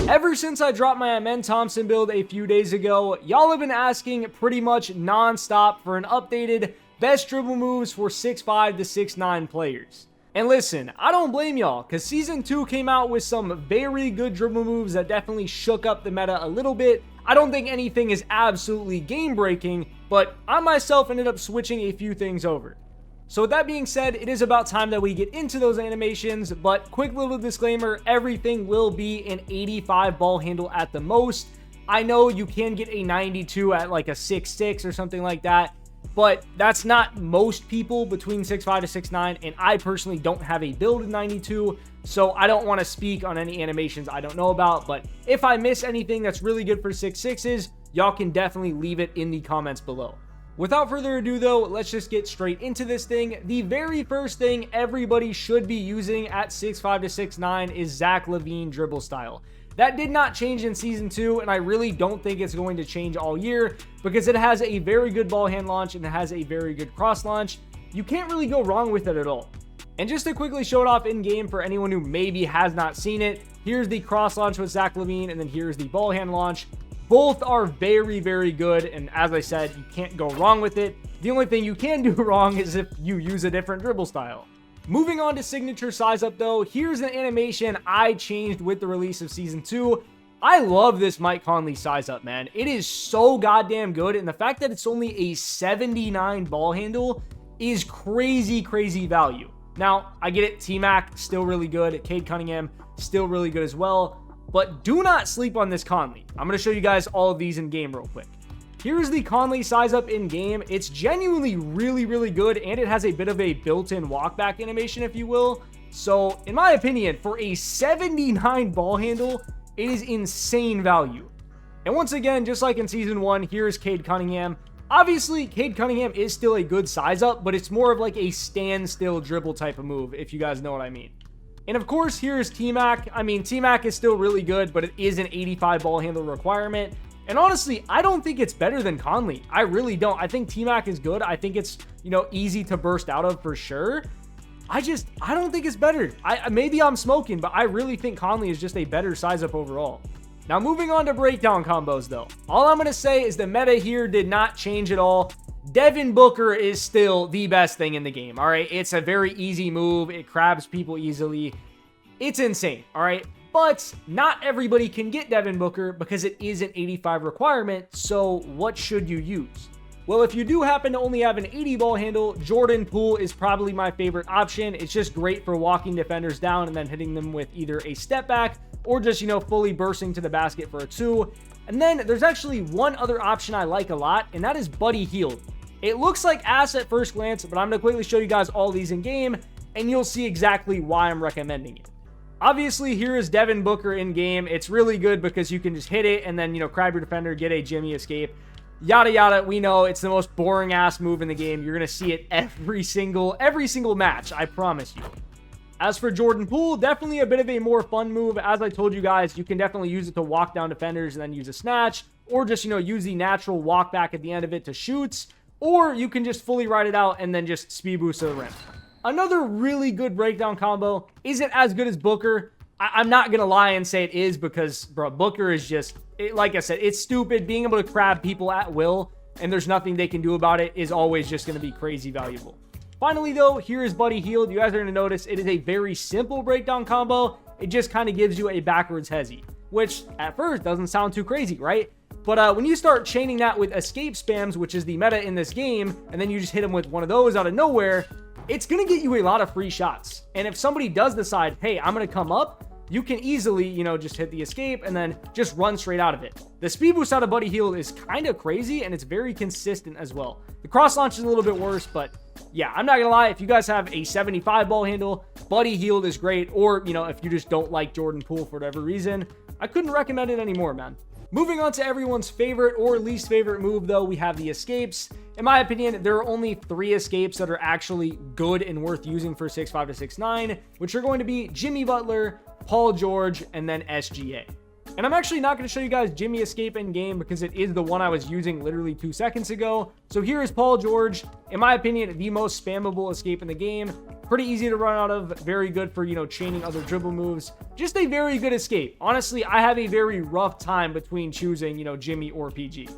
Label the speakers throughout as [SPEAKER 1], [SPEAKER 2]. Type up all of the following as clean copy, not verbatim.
[SPEAKER 1] Ever since I dropped my Amen Thompson build a few days ago, y'all have been asking pretty much non-stop for an updated best dribble moves for 6'5 to 6'9 players. And listen, I don't blame y'all, because Season 2 came out with some very good dribble moves that definitely shook up the meta a little bit. I don't think anything is absolutely game-breaking, but I myself ended up switching a few things over. So with that being said, it is about time that we get into those animations, but quick little disclaimer, everything will be an 85 ball handle at the most. I know you can get a 92 at like a 6'6 or something like that, but that's not most people between 6'5 to 6'9, and I personally don't have a build in 92, so I don't want to speak on any animations I don't know about, but if I miss anything that's really good for 6'6s, y'all can definitely leave it in the comments below. Without further ado though, let's just get straight into this thing. The very first thing everybody should be using at 6'5 to 6'9 is Zach LaVine dribble style. That did not change in Season 2, and I really don't think it's going to change all year because it has a very good ball hand launch and it has a very good cross launch. You can't really go wrong with it at all. And just to quickly show it off in game for anyone who maybe has not seen it, here's the cross launch with Zach LaVine, and then here's the ball hand launch. Both are very, very good, and as I said, you can't go wrong with it. The only thing you can do wrong is if you use a different dribble style. Moving on to signature size up though, here's an animation I changed with the release of Season 2. I love this Mike Conley size up, man. It is so goddamn good, and the fact that it's only a 79 ball handle is crazy, crazy value. Now, I get it, T-Mac, still really good. Cade Cunningham, still really good as well. But do not sleep on this Conley. I'm going to show you guys all of these in game real quick. Here's the Conley size up in game. It's genuinely really, really good, and it has a bit of a built-in walk back animation, if you will. So, in my opinion, for a 79 ball handle, it is insane value. And once again, just like in Season 1, here's Cade Cunningham. Obviously, Cade Cunningham is still a good size up, but it's more of like a standstill dribble type of move, if you guys know what I mean. And of course, here's T-Mac. I mean, T-Mac is still really good, but it is an 85 ball handle requirement. And honestly, I don't think it's better than Conley. I really don't. I think T-Mac is good. I think it's, easy to burst out of for sure. I don't think it's better. Maybe I'm smoking, but I really think Conley is just a better size up overall. Now, moving on to breakdown combos though. All I'm going to say is the meta here did not change at all. Devin Booker is still the best thing in the game, all right? It's a very easy move. It crabs people easily. It's insane, all right? But not everybody can get Devin Booker because it is an 85 requirement, so what should you use? Well, if you do happen to only have an 80 ball handle, Jordan Poole is probably my favorite option. It's just great for walking defenders down and then hitting them with either a step back or just, fully bursting to the basket for a 2. And then there's actually one other option I like a lot, and that is Buddy Hield. It looks like ass at first glance, but I'm going to quickly show you guys all these in game, and you'll see exactly why I'm recommending it. Obviously, here is Devin Booker in game. It's really good because you can just hit it and then, crab your defender, get a Jimmy escape. Yada, yada. We know it's the most boring ass move in the game. You're going to see it every single match. I promise you. As for Jordan Poole, definitely a bit of a more fun move. As I told you guys, you can definitely use it to walk down defenders and then use a snatch, or just, use the natural walk back at the end of it to shoots, or you can just fully ride it out and then just speed boost to the rim. Another really good breakdown combo. Isn't as good as Booker. I'm not going to lie and say it is because, bro, Booker is just, like I said, it's stupid. Being able to crab people at will and there's nothing they can do about it is always just going to be crazy valuable. Finally, though, here is Buddy Hield. You guys are going to notice it is a very simple breakdown combo. It just kind of gives you a backwards hezzy, which at first doesn't sound too crazy, right? But when you start chaining that with escape spams, which is the meta in this game, and then you just hit them with one of those out of nowhere, it's going to get you a lot of free shots. And if somebody does decide, hey, I'm going to come up, you can easily, just hit the escape and then just run straight out of it. The speed boost out of Buddy Hield is kind of crazy, and it's very consistent as well. The cross launch is a little bit worse, but yeah, I'm not going to lie. If you guys have a 75 ball handle, Buddy Hield is great. Or, if you just don't like Jordan Poole for whatever reason, I couldn't recommend it anymore, man. Moving on to everyone's favorite or least favorite move, though, we have the escapes. In my opinion, there are only 3 escapes that are actually good and worth using for 6'5 to 6'9, which are going to be Jimmy Butler, Paul George, and then SGA. And I'm actually not going to show you guys Jimmy escape in game because it is the one I was using literally 2 seconds ago. So here is Paul George. In my opinion, the most spammable escape in the game. Pretty easy to run out of, very good for, chaining other dribble moves. Just a very good escape. Honestly, I have a very rough time between choosing, Jimmy or PG.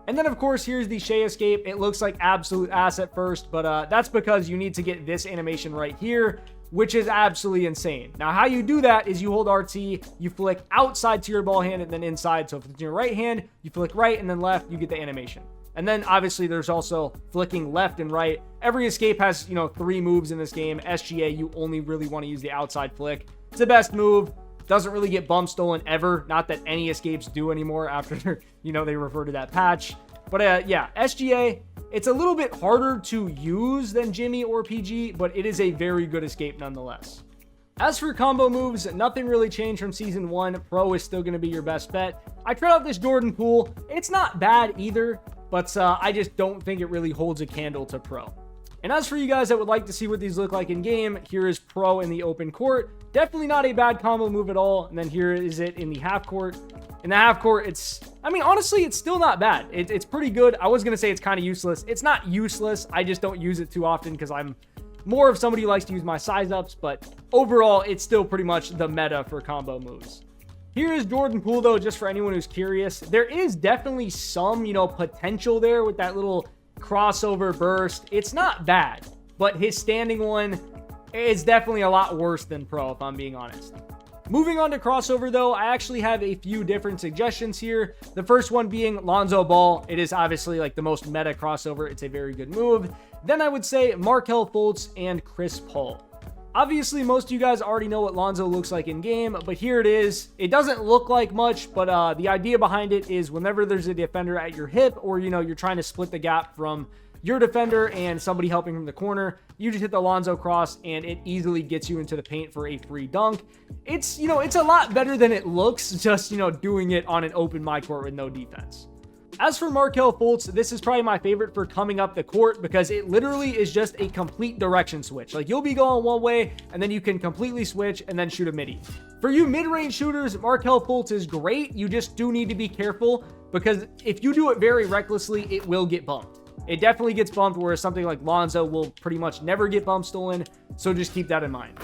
[SPEAKER 1] And then, of course, here's the Shea escape. It looks like absolute ass at first, but that's because you need to get this animation right here, which is absolutely insane. Now, how you do that is you hold RT, you flick outside to your ball hand and then inside. So if it's in your right hand, you flick right and then left, you get the animation. And then obviously there's also flicking left and right. Every escape has, 3 moves in this game. SGA, you only really want to use the outside flick. It's the best move. Doesn't really get bump stolen ever. Not that any escapes do anymore after, they refer to that patch. But yeah, SGA, it's a little bit harder to use than Jimmy or PG, but it is a very good escape nonetheless. As for combo moves, nothing really changed from Season 1. Pro is still going to be your best bet. I tried out this Jordan Poole. It's not bad either, but I just don't think it really holds a candle to Pro. And as for you guys that would like to see what these look like in game, here is Pro in the open court. Definitely not a bad combo move at all. And then here is it in the half court. In the half court, honestly, it's still not bad. It's pretty good. I was going to say it's kind of useless. It's not useless. I just don't use it too often because I'm more of somebody who likes to use my size ups. But overall, it's still pretty much the meta for combo moves. Here is Jordan Poole, though, just for anyone who's curious. There is definitely some, potential there with that little crossover burst. It's not bad, but his standing one is definitely a lot worse than Pro, if I'm being honest. Moving on to crossover, though, I actually have a few different suggestions here. The first one being Lonzo Ball. It is obviously like the most meta crossover. It's a very good move. Then I would say Markelle Fultz and Chris Paul. Obviously, most of you guys already know what Lonzo looks like in game, but here it is. It doesn't look like much, but the idea behind it is whenever there's a defender at your hip or, you're trying to split the gap from your defender and somebody helping from the corner, you just hit the Lonzo cross and it easily gets you into the paint for a free dunk. It's, it's a lot better than it looks, just, doing it on an open midcourt with no defense. As for Markelle Fultz, this is probably my favorite for coming up the court because it literally is just a complete direction switch. Like, you'll be going one way and then you can completely switch and then shoot a midi. For you mid-range shooters, Markelle Fultz is great. You just do need to be careful because if you do it very recklessly, it will get bumped. It definitely gets bumped, whereas something like Lonzo will pretty much never get bump stolen, so just keep that in mind.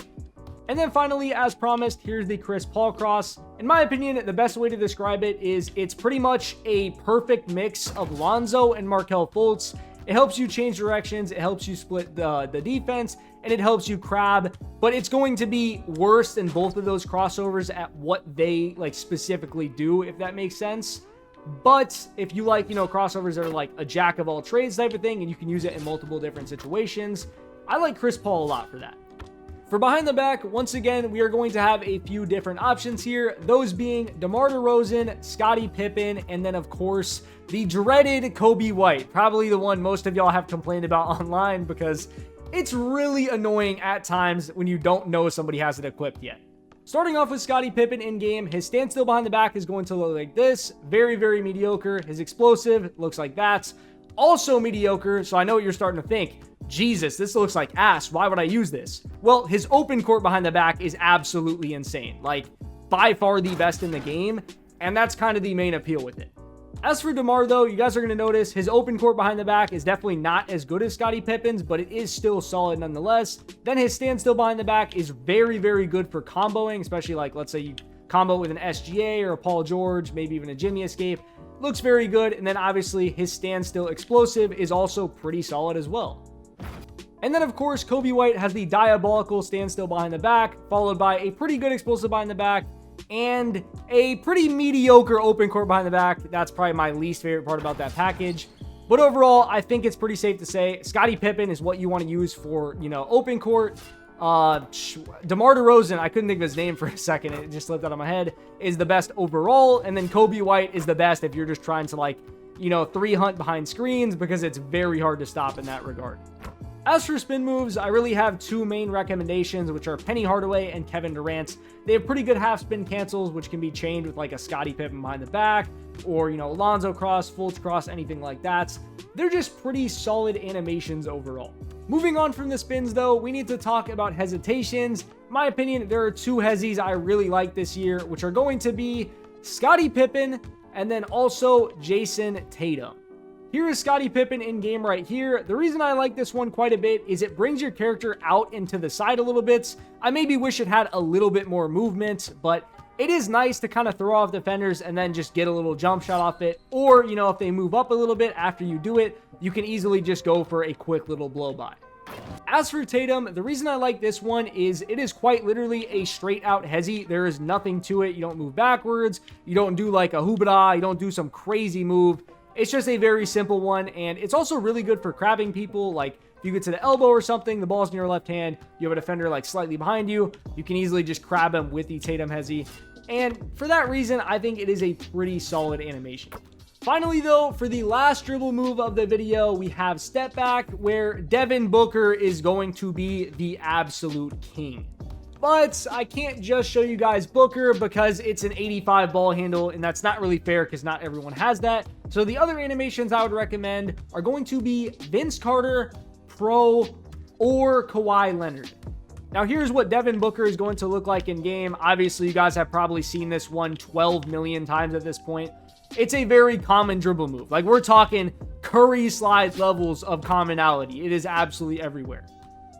[SPEAKER 1] And then finally, as promised, here's the Chris Paul cross. In my opinion, the best way to describe it is it's pretty much a perfect mix of Lonzo and Markelle Fultz. It helps you change directions, it helps you split the defense, and it helps you crab, but it's going to be worse than both of those crossovers at what they specifically do, if that makes sense. But if you like, crossovers that are like a jack of all trades type of thing, and you can use it in multiple different situations, I like Chris Paul a lot for that. For behind the back, once again, we are going to have a few different options here, those being DeMar DeRozan, Scottie Pippen, and then of course, the dreaded Kobe White, probably the one most of y'all have complained about online because it's really annoying at times when you don't know somebody has it equipped yet. Starting off with Scottie Pippen in game, his standstill behind the back is going to look like this. Very, very mediocre. His explosive looks like that. Also mediocre, so I know what you're starting to think. Jesus, this looks like ass. Why would I use this? Well, his open court behind the back is absolutely insane. Like, by far the best in the game, and that's kind of the main appeal with it. As for DeMar, though, you guys are going to notice his open court behind the back is definitely not as good as Scottie Pippen's, but it is still solid nonetheless. Then his standstill behind the back is very, very good for comboing, especially like, let's say you combo with an SGA or a Paul George, maybe even a Jimmy escape. Looks very good. And then obviously his standstill explosive is also pretty solid as well. And then, of course, Kobe White has the diabolical standstill behind the back, followed by a pretty good explosive behind the back, and a pretty mediocre open court behind the back. That's probably my least favorite part about that package. But overall, I think it's pretty safe to say Scottie Pippen is what you want to use for, open court. DeMar DeRozan, I couldn't think of his name for a second. It just slipped out of my head, is the best overall. And then Kobe White is the best if you're just trying to 3 hunt behind screens because it's very hard to stop in that regard. As for spin moves, I really have 2 main recommendations, which are Penny Hardaway and Kevin Durant. They have pretty good half spin cancels, which can be chained with like a Scottie Pippen behind the back, or, Lonzo cross, Fultz cross, anything like that. They're just pretty solid animations overall. Moving on from the spins, though, we need to talk about hesitations. In my opinion, there are 2 hezzies I really like this year, which are going to be Scottie Pippen and then also Jason Tatum. Here is Scottie Pippen in game right here. The reason I like this one quite a bit is it brings your character out into the side a little bit. I maybe wish it had a little bit more movement, but it is nice to kind of throw off defenders and then just get a little jump shot off it. Or, you know, if they move up a little bit after you do it, you can easily just go for a quick little blow by. As for Tatum, the reason I like this one is it is quite literally a straight out hezzy. There is nothing to it. You don't move backwards. You don't do like a hoobada. You don't do some crazy move. It's just a very simple one, and it's also really good for crabbing people. Like, if you get to the elbow or something, the ball's in your left hand, you have a defender like slightly behind you, you can easily just crab him with the Tatum hezzy. And for that reason, I think it is a pretty solid animation. Finally, though, for the last dribble move of the video, we have step back, where Devin Booker is going to be the absolute king. But I can't just show you guys Booker because it's an 85 ball handle, and that's not really fair because not everyone has that. So the other animations I would recommend are going to be Vince Carter, Pro, or Kawhi Leonard. Now here's what Devin Booker is going to look like in game. Obviously, you guys have probably seen this one 12 million times at this point. It's a very common dribble move. Like, we're talking Curry slide levels of commonality. It is absolutely everywhere.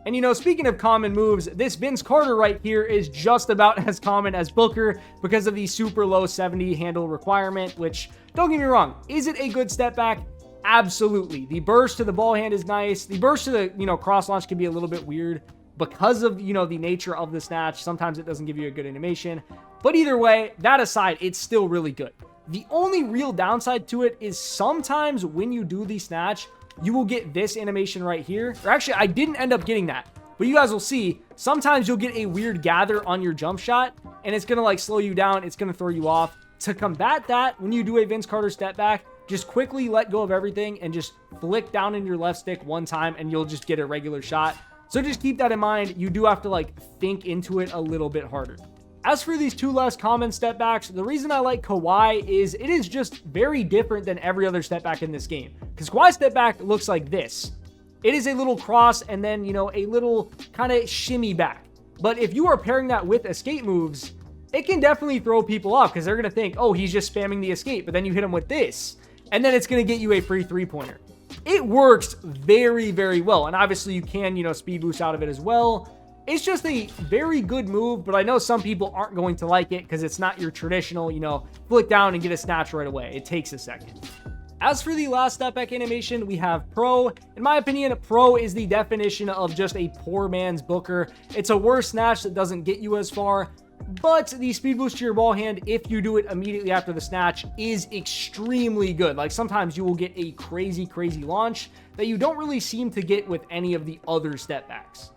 [SPEAKER 1] And, you know, speaking of common moves, this Vince Carter right here is just about as common as Booker because of the super low 70 handle requirement, which, don't get me wrong, is it a good step back? Absolutely. The burst to the ball hand is nice. The burst to the, you know, cross launch can be a little bit weird because of, you know, the nature of the snatch. Sometimes it doesn't give you a good animation. But either way, that aside, it's still really good. The only real downside to it is sometimes when you do the snatch, you will get this animation right here. Or actually, I didn't end up getting that, but you guys will see, sometimes you'll get a weird gather on your jump shot, and it's gonna like slow you down, it's gonna throw you off. To combat that, when you do a Vince Carter step back, just quickly let go of everything and just flick down in your left stick one time, and you'll just get a regular shot. So just keep that in mind. You do have to like think into it a little bit harder. As for these two less common step backs, the reason I like Kawhi is it is just very different than every other step back in this game. Because Kawhi's step back looks like this. It is a little cross and then, you know, a little kind of shimmy back. But if you are pairing that with escape moves, it can definitely throw people off because they're going to think, oh, he's just spamming the escape. But then you hit him with this, and then it's going to get you a free three-pointer. It works very, very well. And obviously you can, you know, speed boost out of it as well. It's just a very good move, but I know some people aren't going to like it because it's not your traditional, you know, flick down and get a snatch right away. It takes a second. As for the last step back animation, we have Pro. In my opinion, Pro is the definition of just a poor man's Booker. It's a worse snatch that doesn't get you as far, but the speed boost to your ball hand, if you do it immediately after the snatch, is extremely good. Like, sometimes you will get a crazy, crazy launch that you don't really seem to get with any of the other step backs.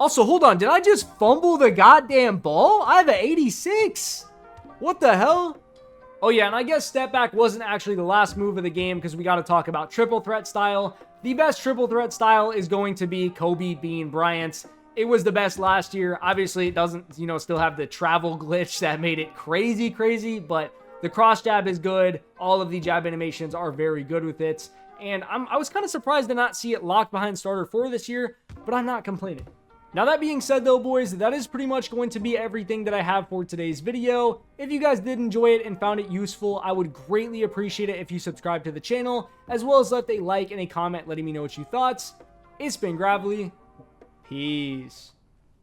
[SPEAKER 1] Also, hold on. Did I just fumble the goddamn ball? I have an 86. What the hell? Oh, yeah, and I guess step back wasn't actually the last move of the game because we got to talk about triple threat style. The best triple threat style is going to be Kobe Bean Bryant. It was the best last year. Obviously, it doesn't, you know, still have the travel glitch that made it crazy, crazy, but the cross jab is good. All of the jab animations are very good with it. And I was kind of surprised to not see it locked behind starter 4 this year, but I'm not complaining. Now, that being said, though, boys, that is pretty much going to be everything that I have for today's video. If you guys did enjoy it and found it useful, I would greatly appreciate it if you subscribe to the channel, as well as left a like and a comment letting me know what you thought. It's been Gravely. Peace.